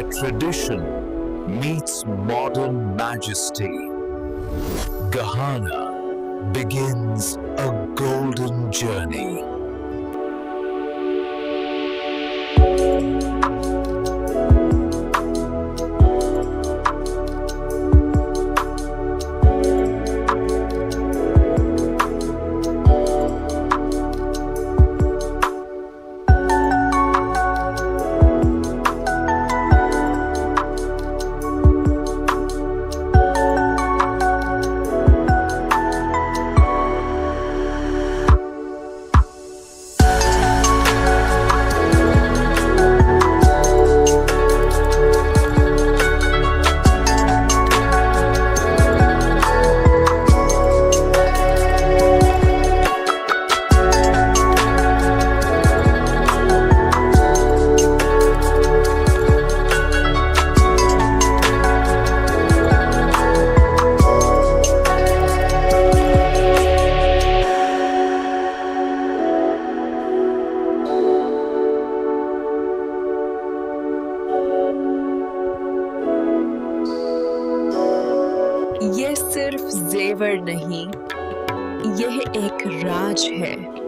where tradition meets modern majesty. Gahana begins a golden journey. ये सिर्फ जेवर नहीं, यह एक राज है।